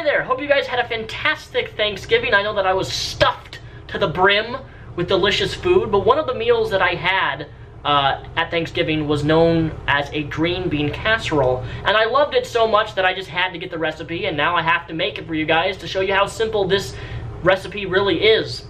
Hi there, hope you guys had a fantastic Thanksgiving. I know that I was stuffed to the brim with delicious food, but one of the meals that I had at Thanksgiving was known as a green bean casserole, and I loved it so much that I just had to get the recipe, and now I have to make it for you guys to show you how simple this recipe really is.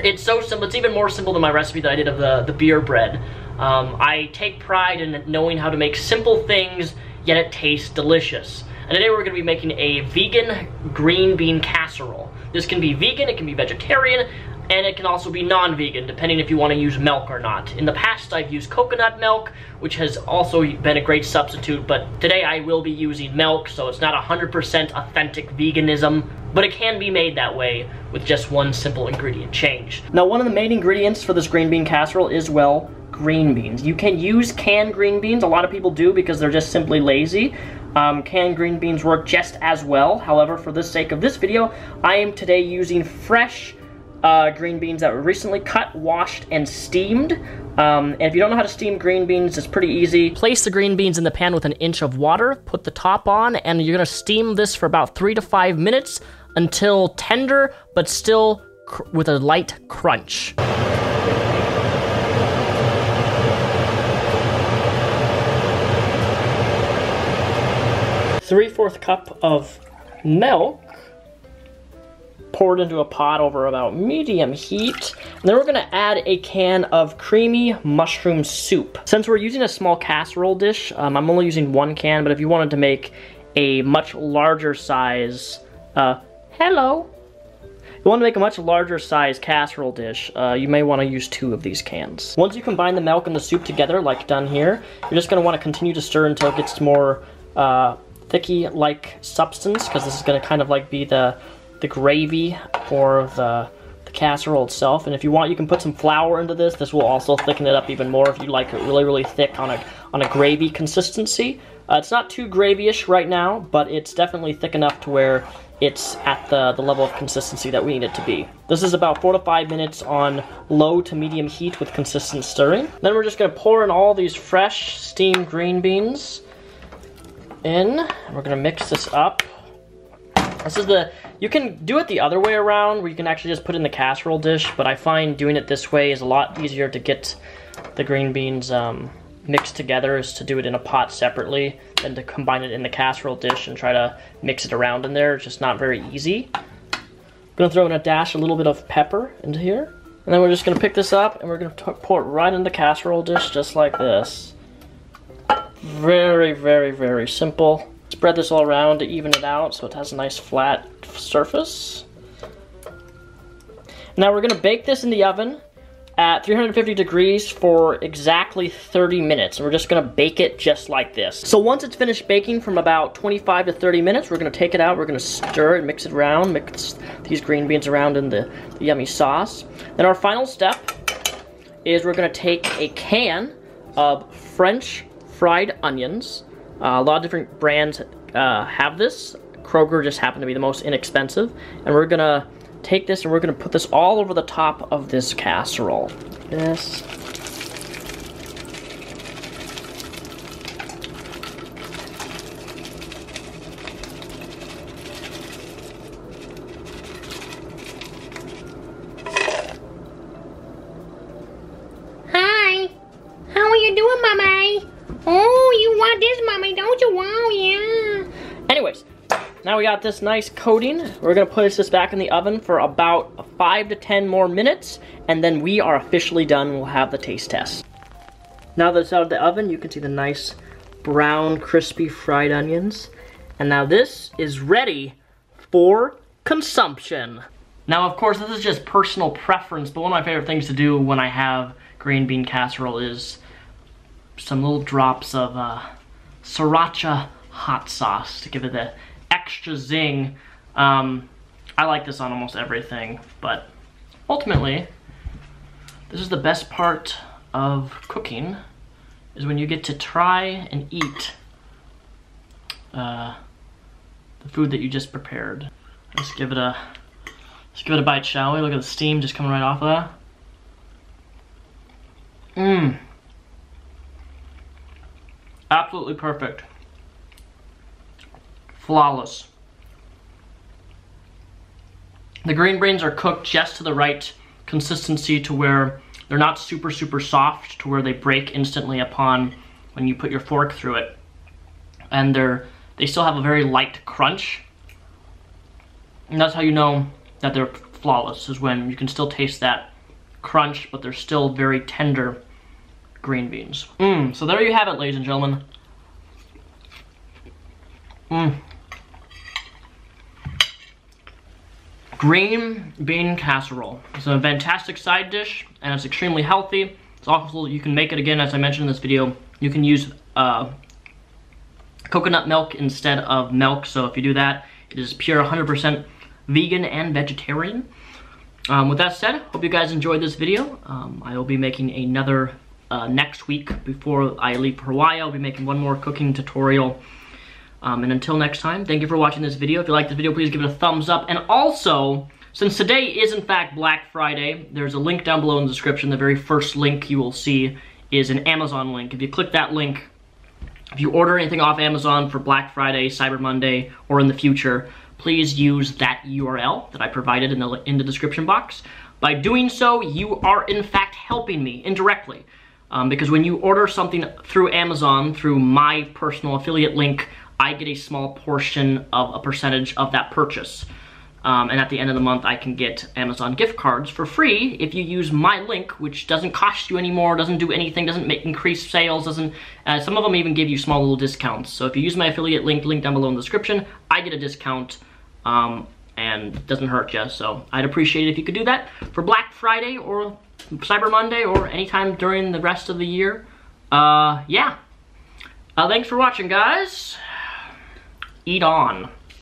It's so simple. It's even more simple than my recipe that I did of the beer bread. I take pride in knowing how to make simple things, yet it tastes delicious. And today we're going to be making a vegan green bean casserole. This can be vegan, it can be vegetarian, and it can also be non-vegan, depending if you want to use milk or not. In the past, I've used coconut milk, which has also been a great substitute, but today I will be using milk, so it's not 100% authentic veganism, but it can be made that way with just one simple ingredient change. Now, one of the main ingredients for this green bean casserole is, well, green beans. You can use canned green beans. A lot of people do because they're just simply lazy. Canned green beans work just as well. However, for the sake of this video, I am today using fresh green beans that were recently cut, washed, and steamed. And if you don't know how to steam green beans, it's pretty easy. Place the green beans in the pan with an inch of water, put the top on, and you're gonna steam this for about 3 to 5 minutes until tender, but still with a light crunch. Three-fourth cup of milk poured into a pot over about medium heat. And then we're gonna add a can of creamy mushroom soup. Since we're using a small casserole dish, I'm only using 1 can, but if you wanted to make a much larger size, hello. If you want to make a much larger size casserole dish, you may want to use 2 of these cans. Once you combine the milk and the soup together, like done here, you're just gonna want to continue to stir until it gets more thicky-like substance, because this is going to kind of like be the gravy for the casserole itself. And if you want, you can put some flour into this. This will also thicken it up even more if you like it really, really thick on a gravy consistency. It's not too gravy-ish right now, but it's definitely thick enough to where it's at the level of consistency that we need it to be. This is about 4 to 5 minutes on low to medium heat with consistent stirring. Then we're just going to pour in all these fresh steamed green beans in, and we're gonna mix this up. This is you can do it the other way around, where you can actually just put it in the casserole dish, but I find doing it this way is a lot easier to get the green beans mixed together, is to do it in a pot separately than to combine it in the casserole dish and try to mix it around in there. It's just not very easy. I'm gonna throw in a little bit of pepper into here, and then we're just gonna pick this up and we're gonna pour it right in the casserole dish just like this. Very, very, very simple. Spread this all around to even it out so it has a nice flat surface. Now we're gonna bake this in the oven at 350 degrees for exactly 30 minutes. And we're just gonna bake it just like this. So once it's finished baking from about 25 to 30 minutes, we're gonna take it out, we're gonna stir it, mix it around, mix these green beans around in the yummy sauce. Then our final step is we're gonna take a can of French fried onions. A lot of different brands have this. Kroger just happened to be the most inexpensive. And we're gonna take this and we're gonna put this all over the top of this casserole. This. Hi. How are you doing, Mommy? Oh, you want this, Mommy, don't you? Wow, yeah. Anyways, now we got this nice coating. We're gonna place this back in the oven for about 5 to 10 more minutes, and then we are officially done. We'll have the taste test. Now that it's out of the oven, you can see the nice brown, crispy fried onions. And now this is ready for consumption. Now, of course, this is just personal preference, but one of my favorite things to do when I have green bean casserole is some little drops of sriracha hot sauce to give it the extra zing. I like this on almost everything, but ultimately, this is the best part of cooking, is when you get to try and eat the food that you just prepared. Let's give it a bite, shall we? Look at the steam just coming right off of that. Mmm. Absolutely perfect. Flawless. The green beans are cooked just to the right consistency to where they're not super, super soft to where they break instantly upon when you put your fork through it. And they still have a very light crunch. And that's how you know that they're flawless, is when you can still taste that crunch, but they're still very tender green beans. So there you have it, ladies and gentlemen. Green bean casserole. It's a fantastic side dish, and it's extremely healthy. It's also, you can make it again, as I mentioned in this video. You can use coconut milk instead of milk, so if you do that, it is pure 100% vegan and vegetarian. With that said, hope you guys enjoyed this video. I will be making another next week before I leave for Hawaii. I'll be making one more cooking tutorial. And until next time, thank you for watching this video. If you liked this video, please give it a thumbs up. And also, since today is in fact Black Friday, there's a link down below in the description. The very first link you will see is an Amazon link. If you click that link, if you order anything off Amazon for Black Friday, Cyber Monday, or in the future, please use that URL that I provided in the description box. By doing so, you are in fact helping me indirectly. Because when you order something through Amazon, through my personal affiliate link, I get a small portion of a percentage of that purchase. And at the end of the month, I can get Amazon gift cards for free if you use my link, which doesn't cost you anymore, doesn't do anything, doesn't increase sales, some of them even give you small little discounts. So if you use my affiliate link down below in the description, I get a discount, and it doesn't hurt you. So I'd appreciate it if you could do that for Black Friday or Cyber Monday or anytime during the rest of the year. Yeah. Thanks for watching, guys. Eat on.